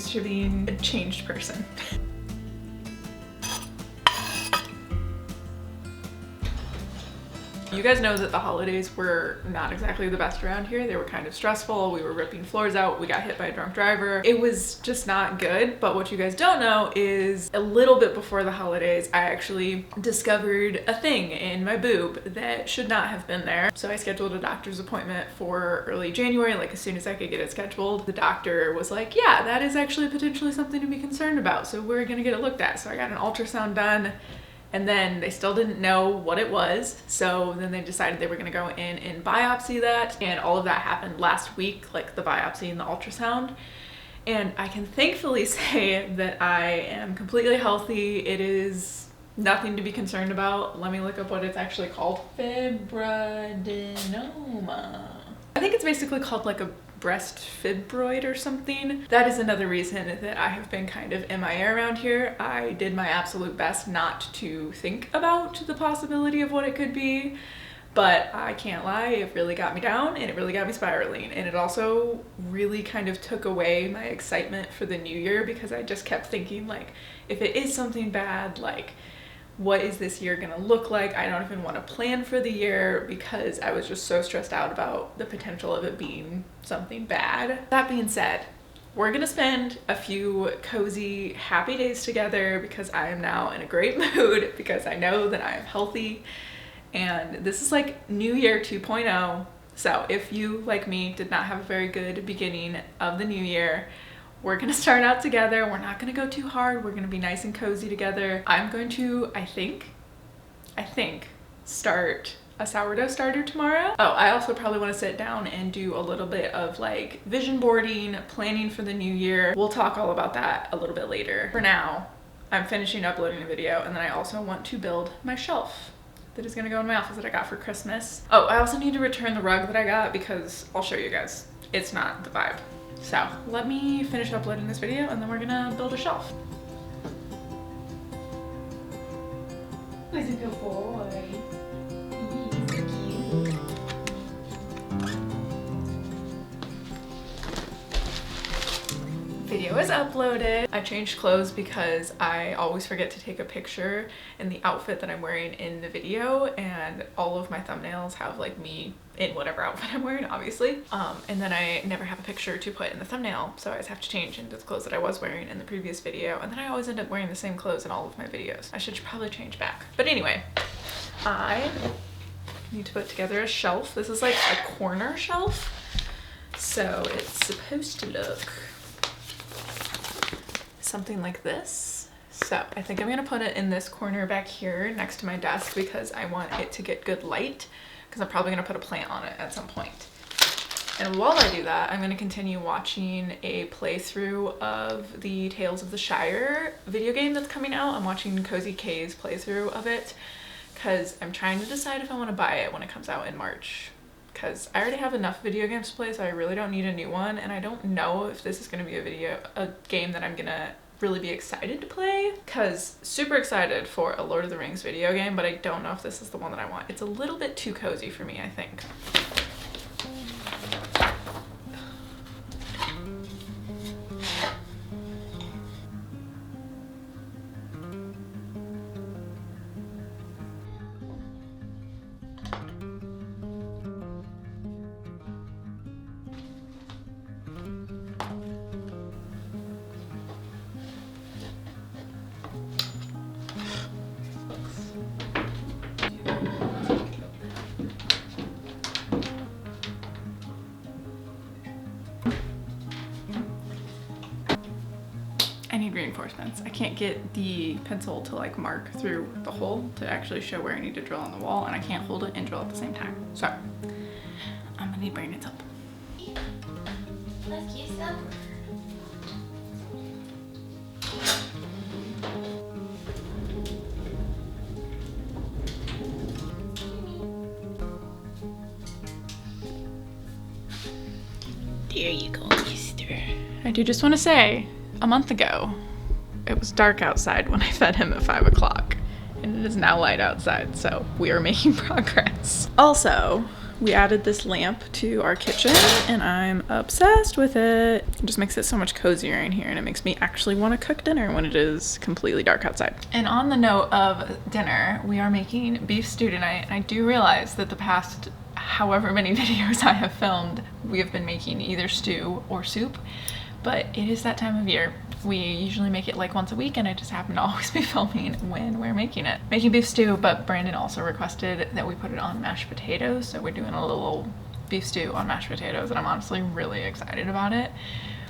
used to being a changed person. You guys know that the holidays were not exactly the best around here. They were kind of stressful. We were ripping floors out. We got hit by a drunk driver. It was just not good. But what you guys don't know is a little bit before the holidays, I actually discovered a thing in my boob that should not have been there. So I scheduled a doctor's appointment for early January, like as soon as I could get it scheduled. The doctor was like, yeah, that is actually potentially something to be concerned about. So we're gonna get it looked at. So I got an ultrasound done. And then they still didn't know what it was. So then they decided they were gonna go in and biopsy that. And all of that happened last week, like the biopsy and the ultrasound. And I can thankfully say that I am completely healthy. It is nothing to be concerned about. Let me look up what it's actually called. Fibroadenoma. I think it's basically called like a breast fibroid or something. That is another reason that I have been kind of MIA around here. I did my absolute best not to think about the possibility of what it could be, but I can't lie, it really got me down and it really got me spiraling. And it also really kind of took away my excitement for the new year, because I just kept thinking, like, if it is something bad, like, what is this year gonna look like? I don't even want to plan for the year because I was just so stressed out about the potential of it being something bad. That being said, we're gonna spend a few cozy, happy days together because I am now in a great mood, because I know that I am healthy, and this is like New Year 2.0. So if you, like me, did not have a very good beginning of the new year, we're gonna start out together. We're not gonna go too hard. We're gonna be nice and cozy together. I'm going to, I think, start a sourdough starter tomorrow. Oh, I also probably wanna sit down and do a little bit of like vision boarding, planning for the new year. We'll talk all about that a little bit later. For now, I'm finishing uploading a video, and then I also want to build my shelf that is gonna go in my office that I got for Christmas. Oh, I also need to return the rug that I got because I'll show you guys. It's not the vibe. So let me finish uploading this video and then we're gonna build a shelf. He's a good boy. He's so cute. Video is uploaded. I changed clothes because I always forget to take a picture in the outfit that I'm wearing in the video, and all of my thumbnails have like me in whatever outfit I'm wearing, obviously. And then I never have a picture to put in the thumbnail, so I always have to change into the clothes that I was wearing in the previous video, and then I always end up wearing the same clothes in all of my videos. I should probably change back. But anyway, I need to put together a shelf. This is like a corner shelf, so it's supposed to look something like this. So I think I'm gonna put it in this corner back here next to my desk because I want it to get good light, because I'm probably gonna put a plant on it at some point. And while I do that, I'm gonna continue watching a playthrough of the Tales of the Shire video game that's coming out. I'm watching Cozy K's playthrough of it because I'm trying to decide if I want to buy it when it comes out in March, because I already have enough video games to play, so I really don't need a new one, and I don't know if this is going to be a game that I'm gonna really be excited to play, because super excited for a Lord of the Rings video game, but I don't know if this is the one that I want. It's a little bit too cozy for me, I think. I need reinforcements. I can't get the pencil to like mark through the hole to actually show where I need to drill on the wall, and I can't hold it and drill at the same time. So I'm gonna need brackets up. Let's use them. There you go, mister. I do just want to say, a month ago, it was dark outside when I fed him at 5 o'clock, and it is now light outside, so we are making progress. Also, We added this lamp to our kitchen and I'm obsessed with it. It just makes it so much cozier in here and it makes me actually want to cook dinner when it is completely dark outside. And on the note of dinner, we are making beef stew tonight. I do realize that the past however many videos I have filmed, we have been making either stew or soup, but it is that time of year. We usually make it like once a week and I just happen to always be filming when we're making it. Making beef stew, but Brandon also requested that we put it on mashed potatoes, so we're doing a little beef stew on mashed potatoes and I'm honestly really excited about it.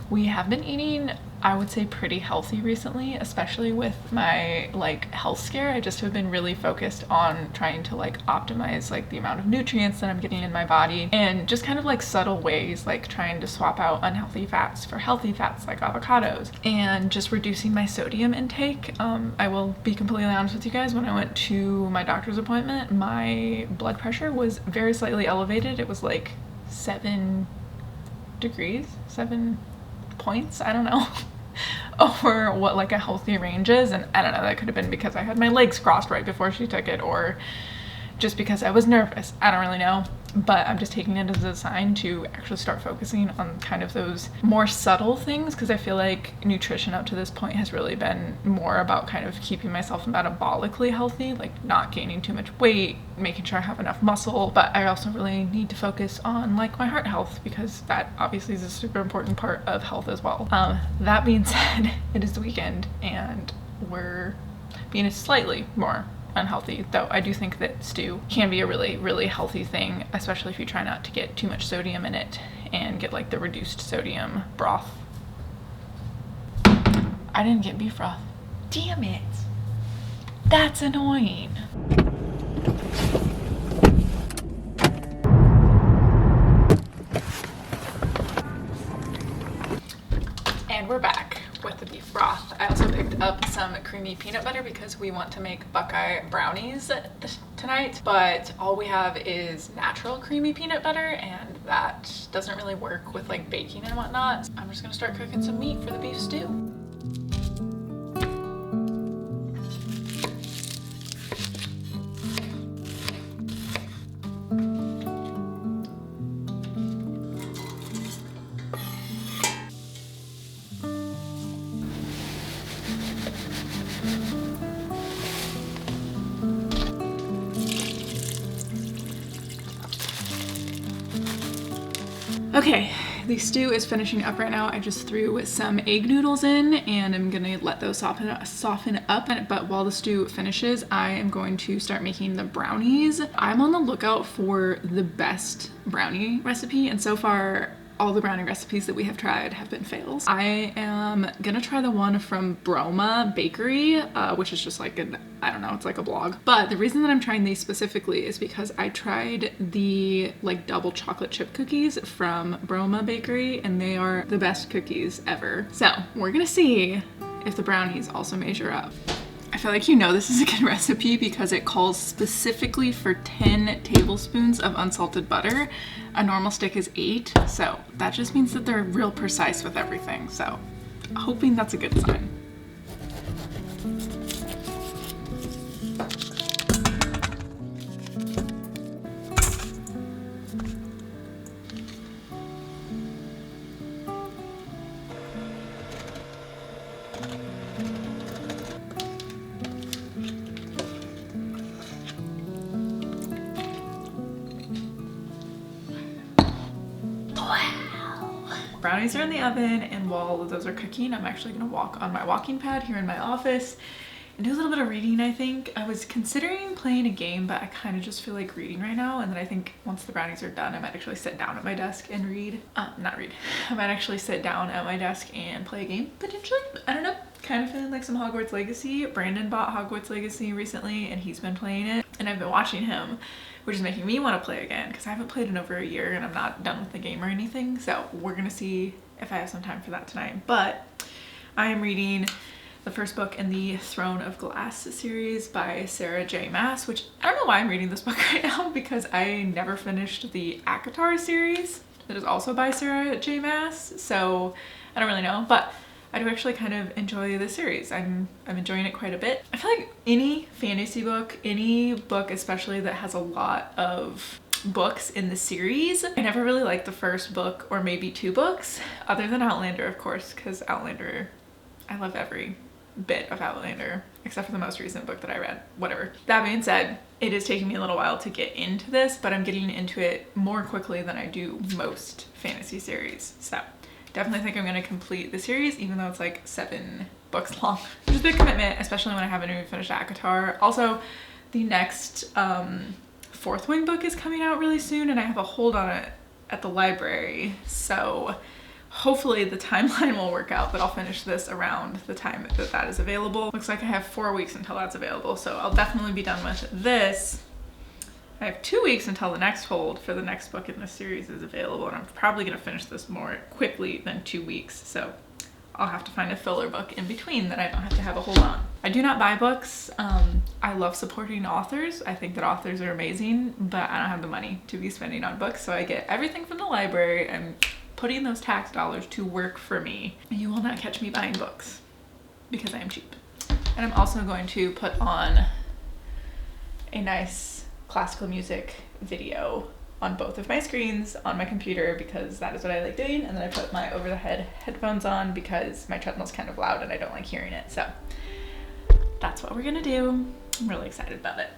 We have been eating, I would say, pretty healthy recently, especially with my like health scare. I just have been really focused on trying to like optimize like the amount of nutrients that I'm getting in my body and just kind of like subtle ways, like trying to swap out unhealthy fats for healthy fats like avocados and just reducing my sodium intake. I will be completely honest with you guys, when I went to my doctor's appointment, my blood pressure was very slightly elevated. It was like 7 points, I don't know, over what like a healthy range is. And I don't know, that could have been because I had my legs crossed right before she took it or just because I was nervous. I don't really know, but I'm just taking it as a sign to actually start focusing on kind of those more subtle things, because I feel like nutrition up to this point has really been more about kind of keeping myself metabolically healthy, like not gaining too much weight, making sure I have enough muscle, but I also really need to focus on like my heart health, because that obviously is a super important part of health as well. That being said, it is the weekend and we're being slightly more unhealthy, though I do think that stew can be a really healthy thing, especially if you try not to get too much sodium in it and get like the reduced sodium broth. I didn't get beef broth. Damn it. That's annoying. And we're back with the beef broth. I also picked up some creamy peanut butter because we want to make Buckeye brownies tonight, but all we have is natural creamy peanut butter and that doesn't really work with like baking and whatnot. So I'm just gonna start cooking some meat for the beef stew. Okay, the stew is finishing up right now. I just threw some egg noodles in and I'm gonna let those soften up. But while the stew finishes, I am going to start making the brownies. I'm on the lookout for the best brownie recipe, and so far all the brownie recipes that we have tried have been fails. I am gonna try the one from Broma Bakery, which is just like I don't know, it's like a blog. But the reason that I'm trying these specifically is because I tried the like double chocolate chip cookies from Broma Bakery and they are the best cookies ever. So we're gonna see if the brownies also measure up. I feel like you know this is a good recipe because it calls specifically for 10 tablespoons of unsalted butter. A normal stick is 8, so that just means that they're real precise with everything. So hoping that's a good sign. Brownies are in the oven, and while those are cooking, I'm actually gonna walk on my walking pad here in my office and do a little bit of reading, I think. I was considering playing a game, but I kind of just feel like reading right now, and then I think once the brownies are done, I might actually sit down at my desk and read. Not read. I might actually sit down at my desk and play a game, potentially. I don't know. Kind of feeling like some Hogwarts Legacy. Brandon bought Hogwarts Legacy recently, and he's been playing it, and I've been watching him, which is making me want to play again because I haven't played in over a year and I'm not done with the game or anything. So we're gonna see if I have some time for that tonight. But I am reading the first book in the Throne of Glass series by Sarah J. Maas, which I don't know why I'm reading this book right now because I never finished the ACOTAR series that is also by Sarah J. Maas. So I don't really know, but I do actually kind of enjoy this series. I'm enjoying it quite a bit. I feel like any fantasy book, any book especially that has a lot of books in the series. I never really liked the first book or maybe 2 books, other than Outlander, of course, because Outlander, I love every bit of Outlander except for the most recent book that I read. Whatever. That being said, it is taking me a little while to get into this, but I'm getting into it more quickly than I do most fantasy series. So definitely think I'm going to complete the series, even though it's like 7 books long. Which is a big commitment, especially when I haven't even finished ACOTAR. Also, the next Fourth Wing book is coming out really soon, and I have a hold on it at the library. So hopefully the timeline will work out that I'll finish this around the time that that is available. Looks like I have 4 weeks until that's available, so I'll definitely be done with this. I have 2 weeks until the next hold for the next book in this series is available, and I'm probably going to finish this more quickly than 2 weeks, so I'll have to find a filler book in between that I don't have to have a hold on. I do not buy books. I love supporting authors. I think that authors are amazing, but I don't have the money to be spending on books, so I get everything from the library and putting those tax dollars to work for me. You will not catch me buying books because I am cheap. And I'm also going to put on a nice classical music video on both of my screens on my computer because that is what I like doing. And then I put my over-the-head headphones on because my treadmill's kind of loud and I don't like hearing it. So that's what we're gonna do. I'm really excited about it.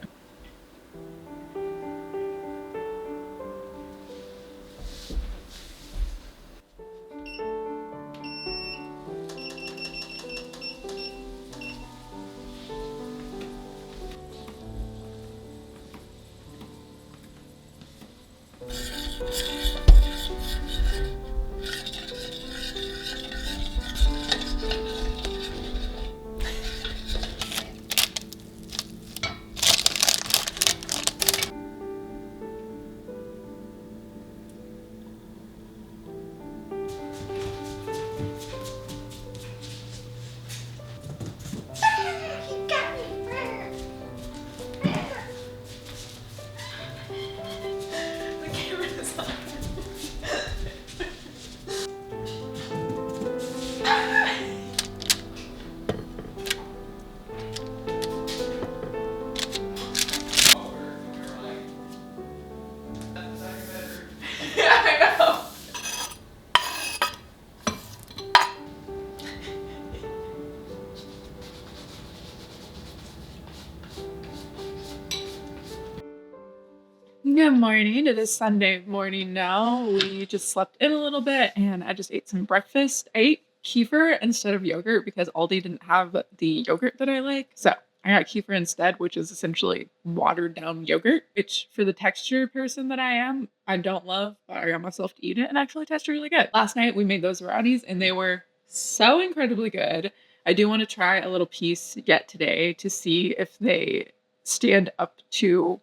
Good morning. It is Sunday morning now. We just slept in a little bit and I just ate some breakfast. I ate kefir instead of yogurt because Aldi didn't have the yogurt that I like. So I got kefir instead, which is essentially watered down yogurt, which for the texture person that I am, I don't love, but I got myself to eat it and actually tasted really good. Last night we made those brownies and they were so incredibly good. I do want to try a little piece yet today to see if they stand up to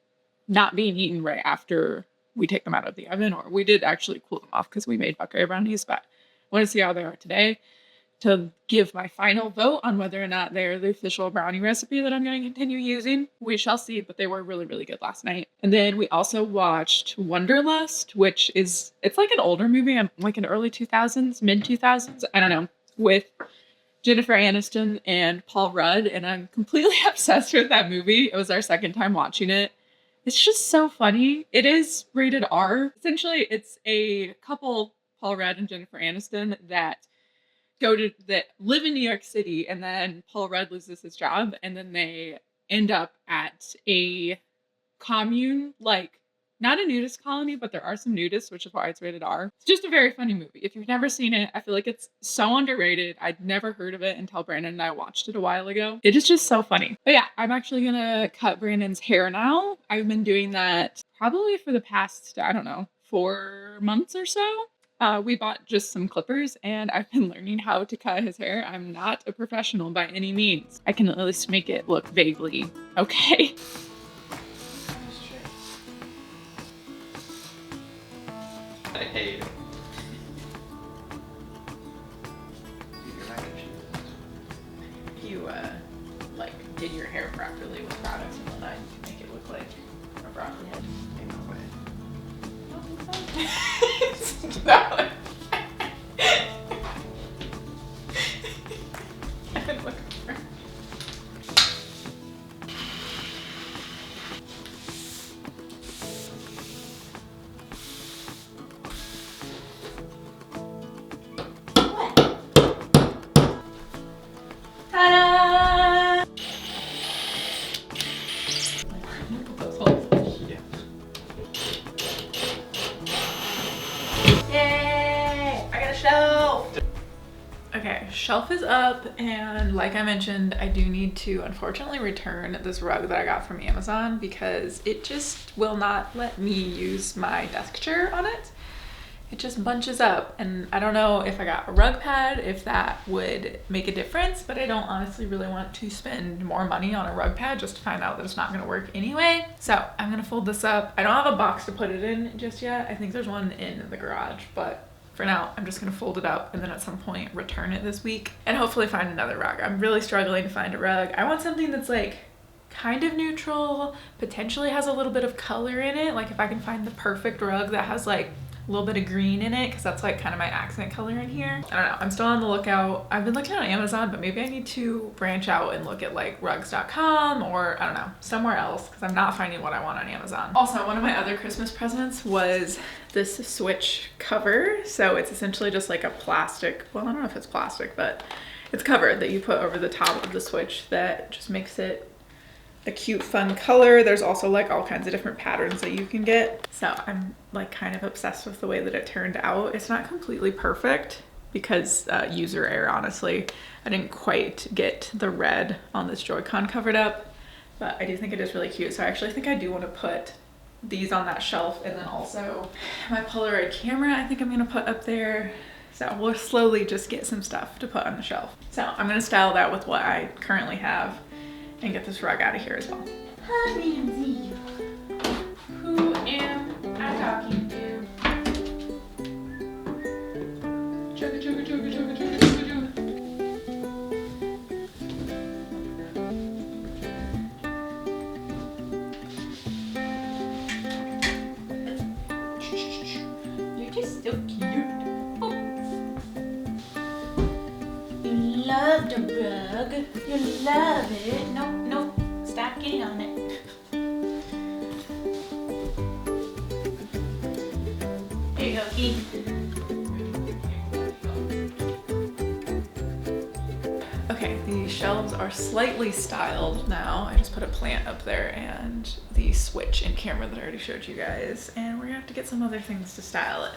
not being eaten right after we take them out of the oven, or we did actually cool them off because we made buckeye brownies, but I want to see how they are today to give my final vote on whether or not they're the official brownie recipe that I'm going to continue using. We shall see, but they were really, really good last night. And then we also watched Wanderlust, which is, it's like an older movie, like an early 2000s, mid 2000s, I don't know, with Jennifer Aniston and Paul Rudd, and I'm completely obsessed with that movie. It was our second time watching it. It's just so funny. It is rated R. Essentially, it's a couple, Paul Rudd and Jennifer Aniston, that live in New York City, and then Paul Rudd loses his job, and then they end up at a commune, like not a nudist colony, but there are some nudists, which is why it's rated R. It's just a very funny movie. If you've never seen it, I feel like it's so underrated. I'd never heard of it until Brandon and I watched it a while ago. It is just so funny. But yeah, I'm actually gonna cut Brandon's hair now. I've been doing that probably for the past, I don't know, 4 months or so. We bought just some clippers and I've been learning how to cut his hair. I'm not a professional by any means. I can at least make it look vaguely okay. I hate it. You like did your hair properly with products and whatnot, you can make it look like a broccoli head. Ain't no way. No. I've been looking for. Okay, shelf is up, and like I mentioned, I do need to unfortunately return this rug that I got from Amazon because it just will not let me use my desk chair on it. It just bunches up, and I don't know if I got a rug pad, if that would make a difference, but I don't honestly really want to spend more money on a rug pad just to find out that it's not gonna work anyway. So I'm gonna fold this up. I don't have a box to put it in just yet. I think there's one in the garage, but for now, I'm just gonna fold it up and then at some point return it this week and hopefully find another rug. I'm really struggling to find a rug. I want something that's like kind of neutral, potentially has a little bit of color in it. Like if I can find the perfect rug that has like a little bit of green in it, because that's like kind of my accent color in here. I don't know, I'm still on the lookout. I've been looking on Amazon, but maybe I need to branch out and look at like rugs.com or I don't know, somewhere else, because I'm not finding what I want on Amazon. Also, one of my other Christmas presents was this Switch cover. So it's essentially just like a plastic, well, I don't know if it's plastic, but it's cover that you put over the top of the Switch that just makes it a cute, fun color. There's also like all kinds of different patterns that you can get. So I'm like kind of obsessed with the way that it turned out. It's not completely perfect because user error, honestly. I didn't quite get the red on this Joy-Con covered up, but I do think it is really cute. So I actually think I do want to put these on that shelf, and then also my Polaroid camera I think I'm gonna put up there. So we'll slowly just get some stuff to put on the shelf. So I'm gonna style that with what I currently have and get this rug out of here as well. Hi, Ramsey. Who am I talking to? Chugga, chugga, chugga, chugga, chugga, chugga, chugga. You're just so cute. Oh. You love the rug. You love it. No, no, stop getting on it. There you go, Keith. Okay, the shelves are slightly styled now. I just put a plant up there and the Switch and camera that I already showed you guys, and we're gonna have to get some other things to style it.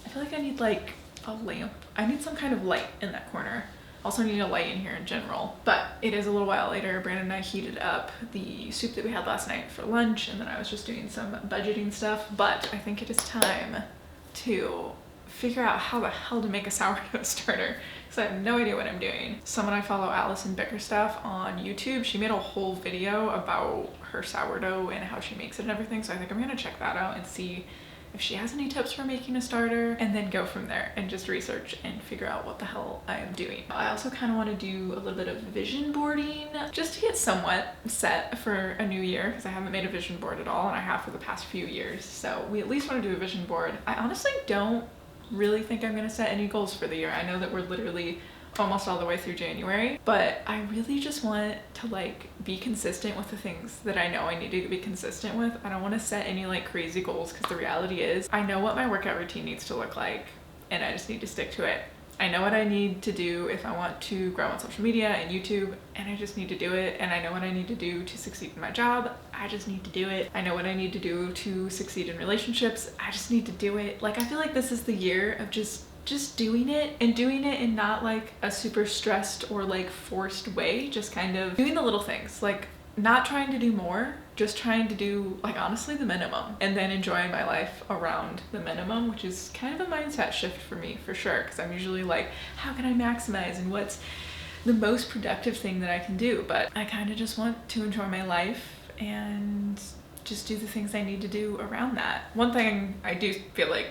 I feel like I need like a lamp. I need some kind of light in that corner. Also need a light in here in general. But it is a little while later. Brandon and I heated up the soup that we had last night for lunch, and then I was just doing some budgeting stuff. But I think it is time to figure out how the hell to make a sourdough starter, because I have no idea what I'm doing. Someone I follow, Allison Bickerstaff on YouTube, she made a whole video about her sourdough and how she makes it and everything. So I think I'm gonna check that out and see if she has any tips for making a starter, and then go from there and just research and figure out what the hell I am doing. I also kind of want to do a little bit of vision boarding just to get somewhat set for a new year, because I haven't made a vision board at all, and I have for the past few years. So we at least want to do a vision board. I honestly don't really think I'm going to set any goals for the year. I know that we're literally almost all the way through January, but I really just want to like be consistent with the things that I know I need to be consistent with. I don't want to set any like crazy goals, because the reality is I know what my workout routine needs to look like, and I just need to stick to it. I know what I need to do if I want to grow on social media and YouTube, and I just need to do it. And I know what I need to do to succeed in my job. I just need to do it. I know what I need to do to succeed in relationships. I just need to do it. Like, I feel like this is the year of just doing it, and doing it in not like a super stressed or like forced way, just kind of doing the little things, like not trying to do more, just trying to do like honestly the minimum, and then enjoying my life around the minimum, which is kind of a mindset shift for me for sure, because I'm usually like, how can I maximize and what's the most productive thing that I can do? But I kind of just want to enjoy my life and just do the things I need to do around that. One thing I do feel like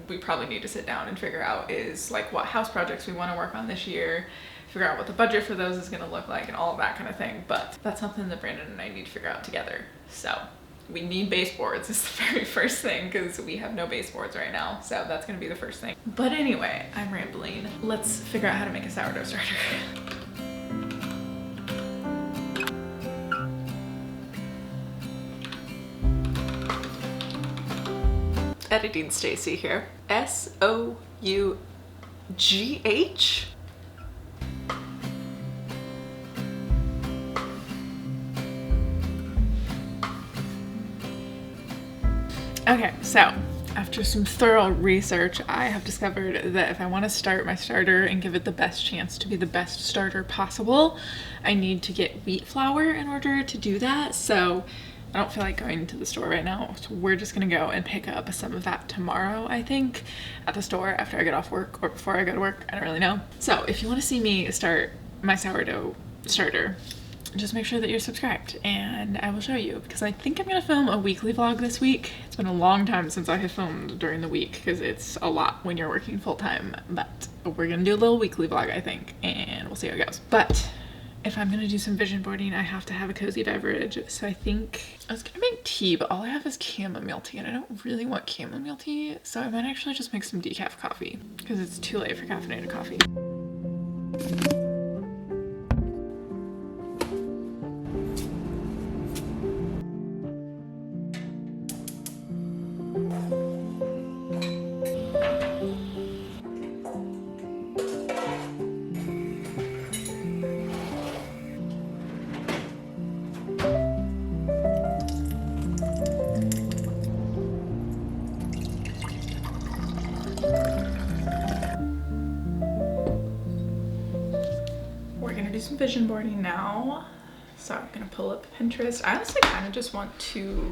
we probably need to sit down and figure out is like what house projects we want to work on this year, figure out what the budget for those is going to look like, and all of that kind of thing. But that's something that Brandon and I need to figure out together. So we need baseboards is the very first thing, because we have no baseboards right now. So that's going to be the first thing. But anyway, I'm rambling. Let's figure out how to make a sourdough starter. Editing Staci here. SOUGH. Okay, so After some thorough research, I have discovered that if I want to start my starter and give it the best chance to be the best starter possible, I need to get wheat flour in order to do that. So I don't feel like going to the store right now. So we're just gonna go and pick up some of that tomorrow, I think, at the store after I get off work or before I go to work. I don't really know. So if you want to see me start my sourdough starter, just make sure that you're subscribed and I will show you, because I think I'm gonna film a weekly vlog this week. It's been a long time since I have filmed during the week because it's a lot when you're working full-time, but we're gonna do a little weekly vlog, I think, and we'll see how it goes. But if I'm gonna do some vision boarding, I have to have a cozy beverage. So I think I was gonna make tea, but all I have is chamomile tea and I don't really want chamomile tea. So I might actually just make some decaf coffee because it's too late for caffeinated coffee. Do some vision boarding now. So I'm gonna pull up Pinterest. I honestly kind of just want to,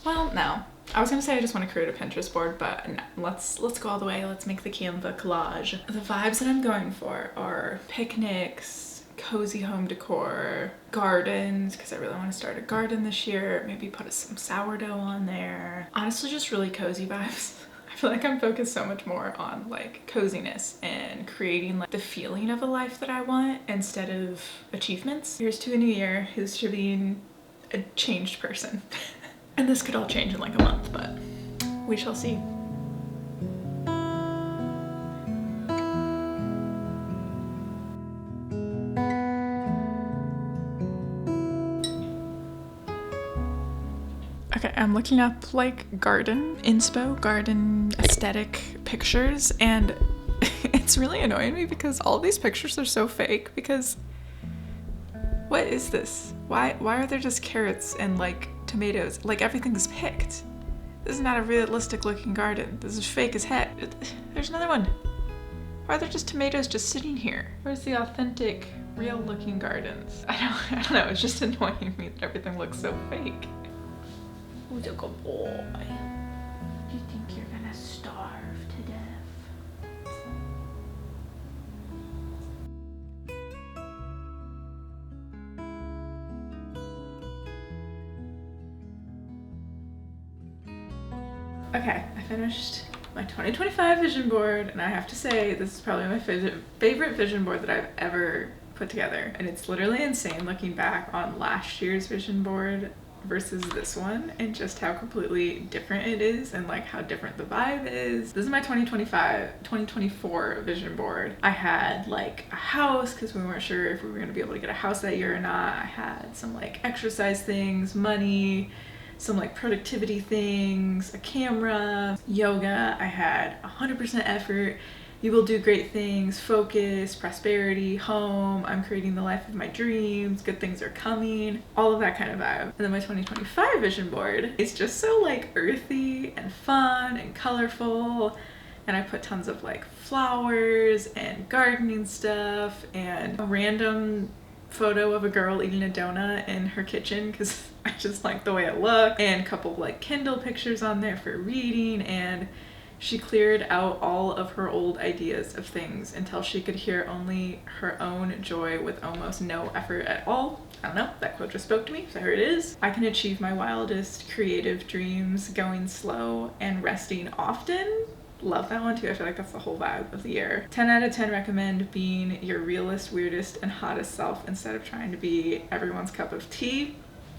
well, no. I was gonna say I just want to create a Pinterest board, but no, let's go all the way. Let's make the Canva collage. The vibes that I'm going for are picnics, cozy home decor, gardens, because I really want to start a garden this year. Maybe put some sourdough on there. Honestly, just really cozy vibes. I feel like I'm focused so much more on like coziness and creating like the feeling of a life that I want instead of achievements. Here's to a new year. Here's to being a changed person. And this could all change in like a month, but we shall see. Okay, I'm looking up like garden inspo, garden aesthetic pictures, and it's really annoying me because all these pictures are so fake. Because what is this? Why are there just carrots and like tomatoes? Like everything's picked. This is not a realistic looking garden. This is fake as heck. There's another one. Why are there just tomatoes just sitting here? Where's the authentic, real looking gardens? I don't know. It's just annoying me that everything looks so fake. Who's a good boy? Do you think you're gonna starve to death? Okay, I finished my 2025 vision board, and I have to say this is probably my favorite vision board that I've ever put together. And it's literally insane looking back on last year's vision board versus this one and just how completely different it is and like how different the vibe is. This is my 2024 vision board. I had like a house because we weren't sure if we were going to be able to get a house that year or not. I had some like exercise things, money, some like productivity things, a camera, yoga. I had 100% effort. You will do great things, focus, prosperity, home, I'm creating the life of my dreams, good things are coming, all of that kind of vibe. And then my 2025 vision board is just so like earthy and fun and colorful. And I put tons of like flowers and gardening stuff and a random photo of a girl eating a donut in her kitchen because I just like the way it looked, and a couple of like Kindle pictures on there for reading. And she cleared out all of her old ideas of things until she could hear only her own joy with almost no effort at all. I don't know, that quote just spoke to me, so here it is. I can achieve my wildest creative dreams going slow and resting often. Love that one too. I feel like that's the whole vibe of the year. 10 out of 10 recommend being your realest, weirdest, and hottest self instead of trying to be everyone's cup of tea.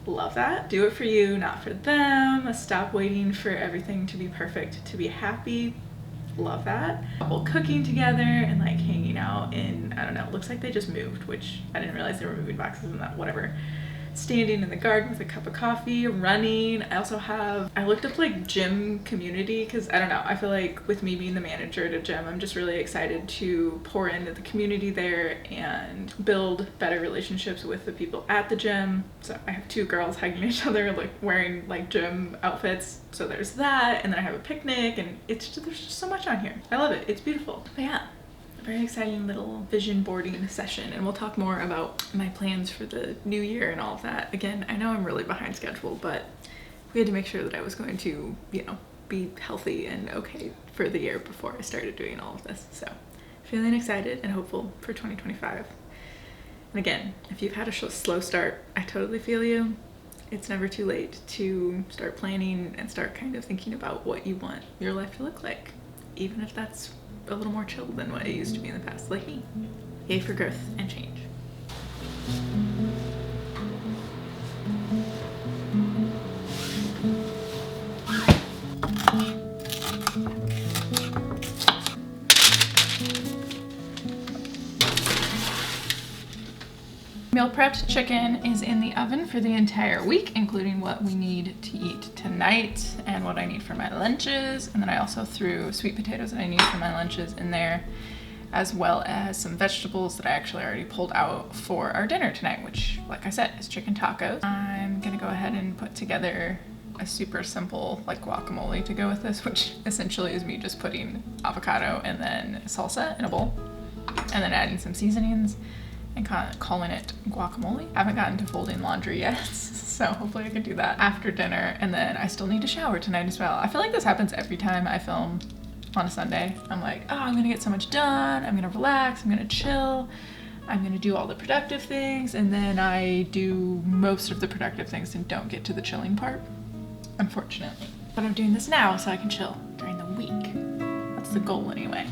Love that. Do it for you, not for them. Stop waiting for everything to be perfect to be happy. Love that. Couple cooking together and like hanging out in, I don't know, it looks like they just moved, which I didn't realize they were moving boxes and that, whatever. standing in the garden with a cup of coffee, running. I looked up like gym community because I don't know, I feel like with me being the manager at a gym, I'm just really excited to pour into the community there and build better relationships with the people at the gym. So I have 2 girls hugging each other, like wearing like gym outfits. So there's that, and then I have a picnic, and there's just so much on here. I love it. It's beautiful. But yeah, very exciting little vision boarding session, and we'll talk more about my plans for the new year and all of that. Again, I know I'm really behind schedule, but we had to make sure that I was going to, you know, be healthy and okay for the year before I started doing all of this. So feeling excited and hopeful for 2025. And again, if you've had a slow start, I totally feel you. It's never too late to start planning and start kind of thinking about what you want your life to look like, even if that's a little more chill than what it used to be in the past, like me. Yay for growth and change. Meal prepped chicken is in the oven for the entire week, including what we need to eat tonight and what I need for my lunches. And then I also threw sweet potatoes that I need for my lunches in there, as well as some vegetables that I actually already pulled out for our dinner tonight, which, like I said, is chicken tacos. I'm gonna go ahead and put together a super simple like guacamole to go with this, which essentially is me just putting avocado and then salsa in a bowl and then adding some seasonings and kind of calling it guacamole. I haven't gotten to folding laundry yet, so hopefully I can do that after dinner. And then I still need to shower tonight as well. I feel like this happens every time I film on a Sunday. I'm like, oh, I'm gonna get so much done, I'm gonna relax, I'm gonna chill, I'm gonna do all the productive things, and then I do most of the productive things and don't get to the chilling part, unfortunately. But I'm doing this now so I can chill during the week. That's the goal anyway.